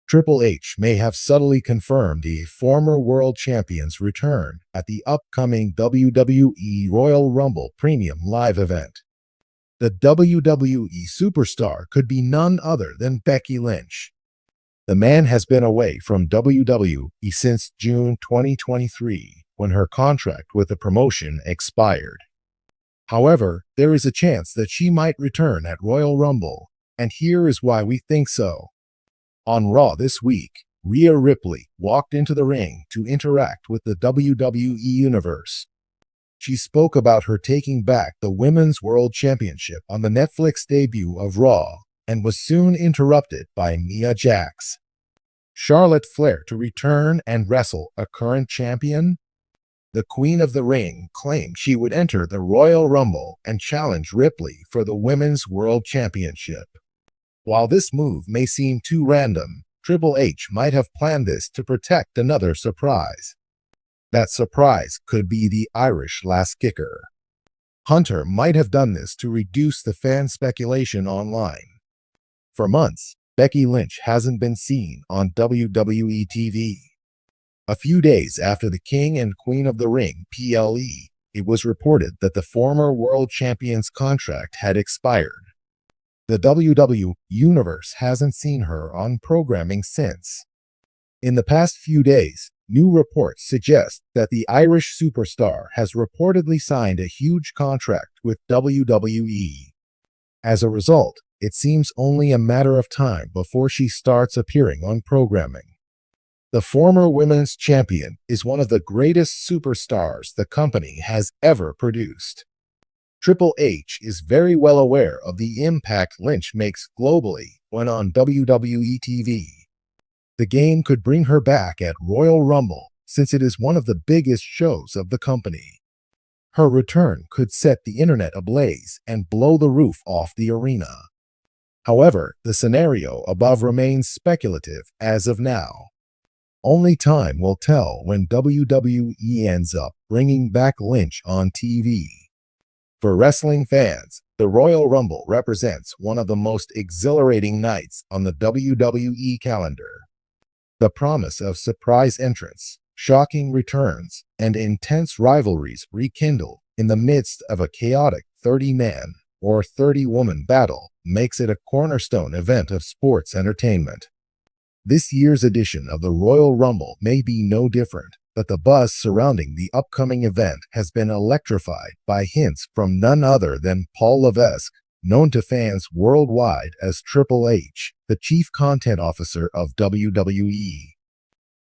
Triple H may have subtly confirmed the former world champion's return at the upcoming WWE Royal Rumble Premium Live event. The WWE superstar could be none other than Becky Lynch. The man has been away from WWE since June 2023, when her contract with the promotion expired. However, there is a chance that she might return at Royal Rumble, and here is why we think so. On Raw this week, Rhea Ripley walked into the ring to interact with the WWE Universe. She spoke about her taking back the Women's World Championship on the Netflix debut of Raw and was soon interrupted by Nia Jax. Charlotte Flair to return and wrestle a current champion? The Queen of the Ring claimed she would enter the Royal Rumble and challenge Ripley for the Women's World Championship. While this move may seem too random, Triple H might have planned this to protect another surprise. That surprise could be the Irish last kicker. Hunter might have done this to reduce the fan speculation online. For months, Becky Lynch hasn't been seen on WWE TV. A few days after the King and Queen of the Ring (PLE), it was reported that the former world champion's contract had expired. The WWE Universe hasn't seen her on programming since. In the past few days, new reports suggest that the Irish superstar has reportedly signed a huge contract with WWE. As a result, it seems only a matter of time before she starts appearing on programming. The former women's champion is one of the greatest superstars the company has ever produced. Triple H is very well aware of the impact Lynch makes globally when on WWE TV. The game could bring her back at Royal Rumble, since it is one of the biggest shows of the company. Her return could set the internet ablaze and blow the roof off the arena. However, the scenario above remains speculative as of now. Only time will tell when WWE ends up bringing back Lynch on TV. For wrestling fans, the Royal Rumble represents one of the most exhilarating nights on the WWE calendar. The promise of surprise entrants, shocking returns, and intense rivalries rekindle in the midst of a chaotic 30-man or 30-woman battle makes it a cornerstone event of sports entertainment. This year's edition of the Royal Rumble may be no different, but the buzz surrounding the upcoming event has been electrified by hints from none other than Paul Levesque, known to fans worldwide as Triple H, the chief content officer of WWE.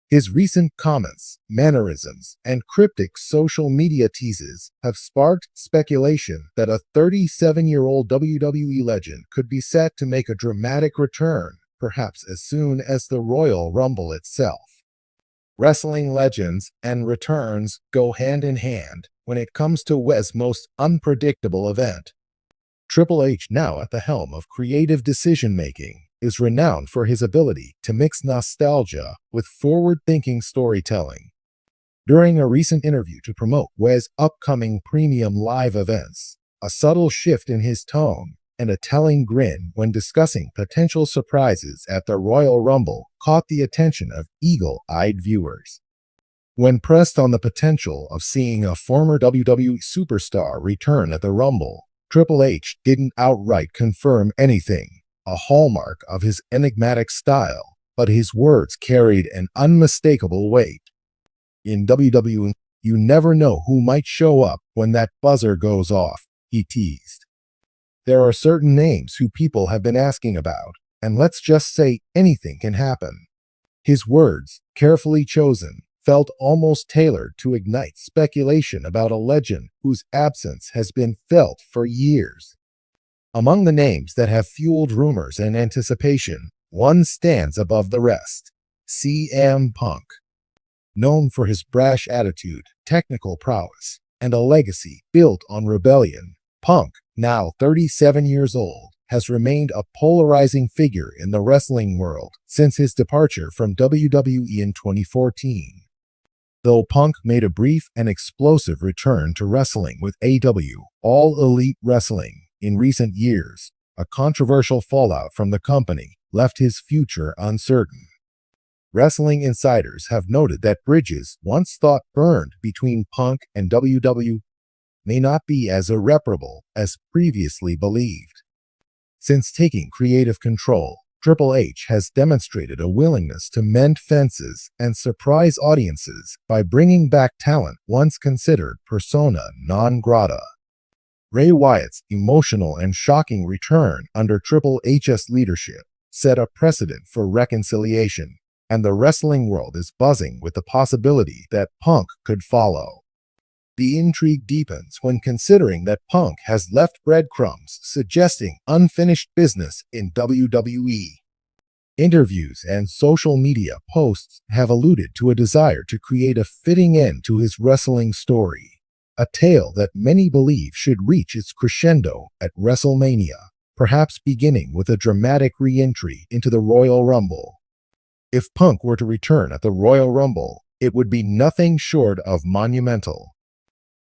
His recent comments, mannerisms, and cryptic social media teases have sparked speculation that a 37-year-old WWE legend could be set to make a dramatic return, perhaps as soon as the Royal Rumble itself. Wrestling legends and returns go hand in hand when it comes to Wwe's most unpredictable event. Triple H, now at the helm of creative decision-making, is renowned for his ability to mix nostalgia with forward-thinking storytelling. During a recent interview to promote Wwe's upcoming premium live events, a subtle shift in his tone and a telling grin when discussing potential surprises at the Royal Rumble caught the attention of eagle-eyed viewers. When pressed on the potential of seeing a former WWE superstar return at the Rumble, Triple H didn't outright confirm anything, a hallmark of his enigmatic style, but his words carried an unmistakable weight. In WWE, you never know who might show up when that buzzer goes off, he teased. There are certain names who people have been asking about, and let's just say anything can happen. His words, carefully chosen, felt almost tailored to ignite speculation about a legend whose absence has been felt for years. Among the names that have fueled rumors and anticipation, one stands above the rest: CM Punk. Known for his brash attitude, technical prowess, and a legacy built on rebellion, Punk, now 37 years old, has remained a polarizing figure in the wrestling world since his departure from WWE in 2014. Though Punk made a brief and explosive return to wrestling with All Elite Wrestling in recent years, a controversial fallout from the company left his future uncertain. Wrestling insiders have noted that bridges once thought burned between Punk and WWE may not be as irreparable as previously believed. Since taking creative control, Triple H has demonstrated a willingness to mend fences and surprise audiences by bringing back talent once considered persona non grata. Bray Wyatt's emotional and shocking return under Triple H's leadership set a precedent for reconciliation, and the wrestling world is buzzing with the possibility that Punk could follow. The intrigue deepens when considering that Punk has left breadcrumbs suggesting unfinished business in WWE. Interviews and social media posts have alluded to a desire to create a fitting end to his wrestling story, a tale that many believe should reach its crescendo at WrestleMania, perhaps beginning with a dramatic re-entry into the Royal Rumble. If Punk were to return at the Royal Rumble, it would be nothing short of monumental.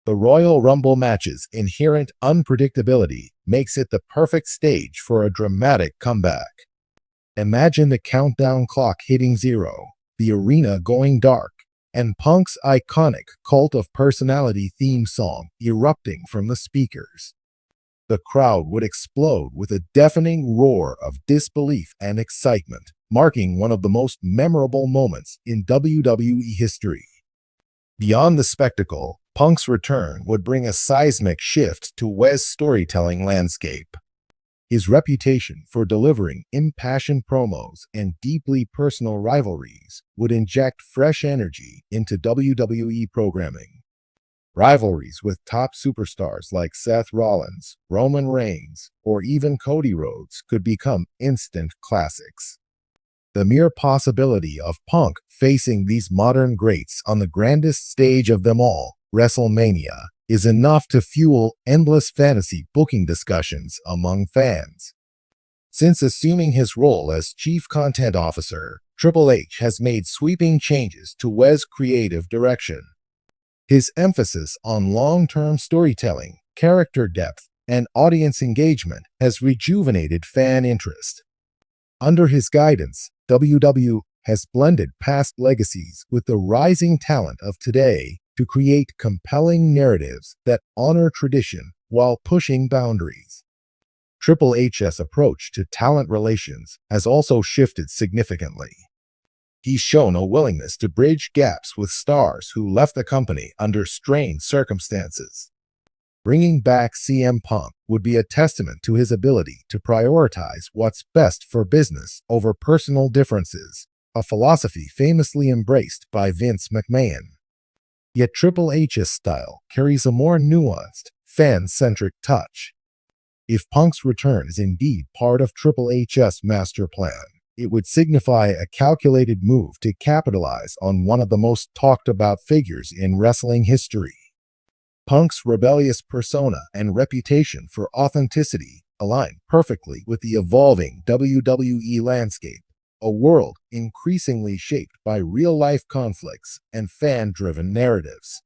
The Royal Rumble match's inherent unpredictability makes it the perfect stage for a dramatic comeback. Imagine the countdown clock hitting 0, the arena going dark, and Punk's iconic Cult of Personality theme song erupting from the speakers. The crowd would explode with a deafening roar of disbelief and excitement, marking one of the most memorable moments in WWE history. Beyond the spectacle, Punk's return would bring a seismic shift to Wwe's storytelling landscape. His reputation for delivering impassioned promos and deeply personal rivalries would inject fresh energy into WWE programming. Rivalries with top superstars like Seth Rollins, Roman Reigns, or even Cody Rhodes could become instant classics. The mere possibility of Punk facing these modern greats on the grandest stage of them all, WrestleMania, is enough to fuel endless fantasy booking discussions among fans. Since assuming his role as Chief Content Officer, Triple H has made sweeping changes to Wwe's creative direction. His emphasis on long-term storytelling, character depth, and audience engagement has rejuvenated fan interest. Under his guidance, WWE has blended past legacies with the rising talent of today to create compelling narratives that honor tradition while pushing boundaries. Triple H's approach to talent relations has also shifted significantly. He's shown a willingness to bridge gaps with stars who left the company under strained circumstances. Bringing back CM Punk would be a testament to his ability to prioritize what's best for business over personal differences, a philosophy famously embraced by Vince McMahon. Yet Triple H's style carries a more nuanced, fan-centric touch. If Punk's return is indeed part of Triple H's master plan, it would signify a calculated move to capitalize on one of the most talked-about figures in wrestling history. Punk's rebellious persona and reputation for authenticity align perfectly with the evolving WWE landscape, a world increasingly shaped by real-life conflicts and fan-driven narratives.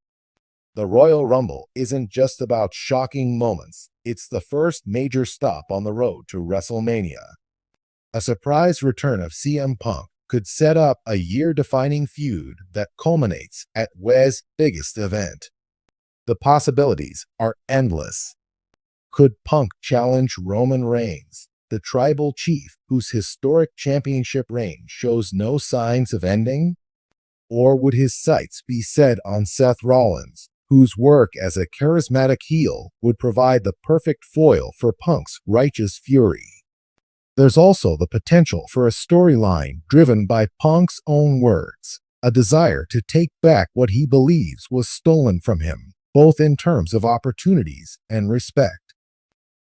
The Royal Rumble isn't just about shocking moments, it's the first major stop on the road to WrestleMania. A surprise return of CM Punk could set up a year-defining feud that culminates at Wwe's biggest event. The possibilities are endless. Could Punk challenge Roman Reigns, the tribal chief whose historic championship reign shows no signs of ending? Or would his sights be set on Seth Rollins, whose work as a charismatic heel would provide the perfect foil for Punk's righteous fury? There's also the potential for a storyline driven by Punk's own words, a desire to take back what he believes was stolen from him, both in terms of opportunities and respect.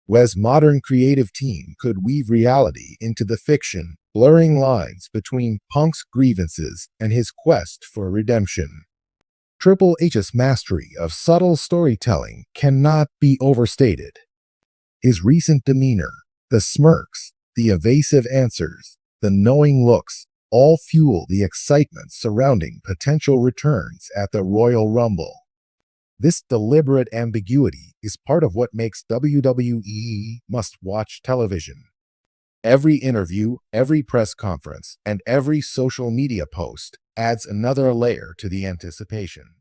Wwe's modern creative team could weave reality into the fiction, blurring lines between Punk's grievances and his quest for redemption. Triple H's mastery of subtle storytelling cannot be overstated. His recent demeanor, the smirks, the evasive answers, the knowing looks, all fuel the excitement surrounding potential returns at the Royal Rumble. This deliberate ambiguity is part of what makes WWE must-watch television. Every interview, every press conference, and every social media post adds another layer to the anticipation.